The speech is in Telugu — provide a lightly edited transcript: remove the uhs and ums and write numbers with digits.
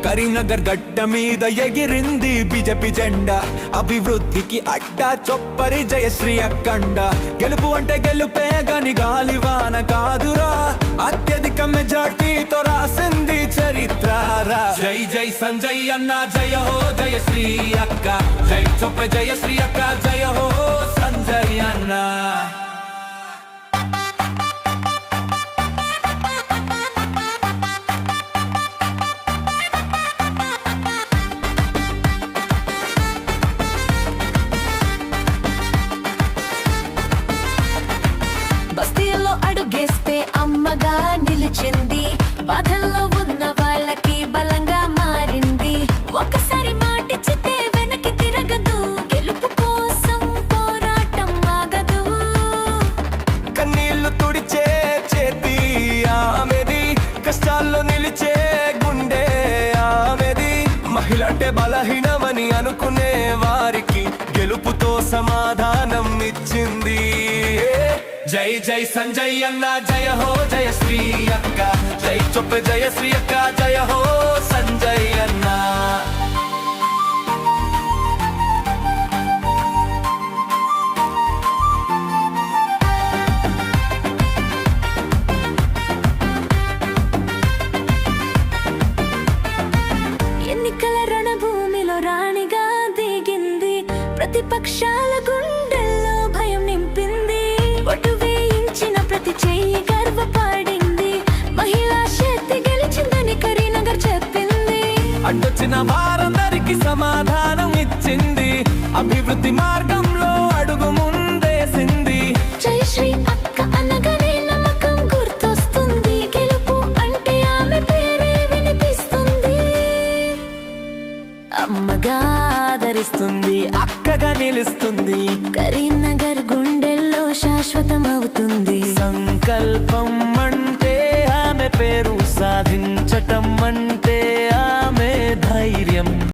కరీంనగర్ గడ్డ మీద ఎగిరింది బీజేపీ జెండా, అభివృద్ధికి అడ్డా చొప్పరి జయశ్రీ అక్కండ. గెలుపు అంటే గెలుపే గని గాలివాన కాదురా, అత్యధిక మెజార్టీతో రాసింది చరిత్ర. జై జై సంజయ్ అన్న జయ హో జయశ్రీ అక్క, జై చొప్ప జయశ్రీ అక్క జయ హో సంజయ్ అన్న. బస్తీలో అడుగేస్తే అమ్మగా నిలిచింది, బాధల్లో ఉన్న వాళ్ళకి బలంగా మారింది. ఒకసారి మాటిచ్చితే వెనక్కి తిరగదు, గెలుపు కోసం పోరాటం ఆగదు. కన్నీళ్లు తుడిచే చేతి ఆమెది, కష్టాల్లో నిలిచే గుండె ఆమెది. మహిళ అంటే బలహీనమని అనుకునే వారికి గెలుపుతో సమాధానం ఇచ్చింది. జై జై సంజయ్ అన్న జయ హో జయశ్రీ అక్క, జై చొప్ప జయశ్రీ అక్క జయ హో సంజయ్ అన్న. ఎన్నికల రణభూమిలో రాణిగా దిగింది, ప్రతిపక్షాల గుండెల్లో భయం నింపింది. ఒటు వేయించిన ప్రతి చెయ్యి గర్వపడింది, మహిళా శక్తి గెలిచిందని కరీంనగర్ చెప్పింది. అడ్డొచ్చిన వారందరికి సమాధానం ఇచ్చింది, అభివృద్ధి మార్గంలో అడుగు ముందేసింది. జయశ్రీ అక్క అనగానే నమ్మకం గుర్తొస్తుంది, గెలుపు అంటే ఆమె పేరే వినిపిస్తుంది. అమ్మగా ఆదరిస్తుంది, అక్కగా నిలుస్తుంది, కరీంనగర్ గుండెల్లో శాశ్వతం అవుతుంది. సంకల్పం అంటే ఆమె పేరు, సాధించటం అంటే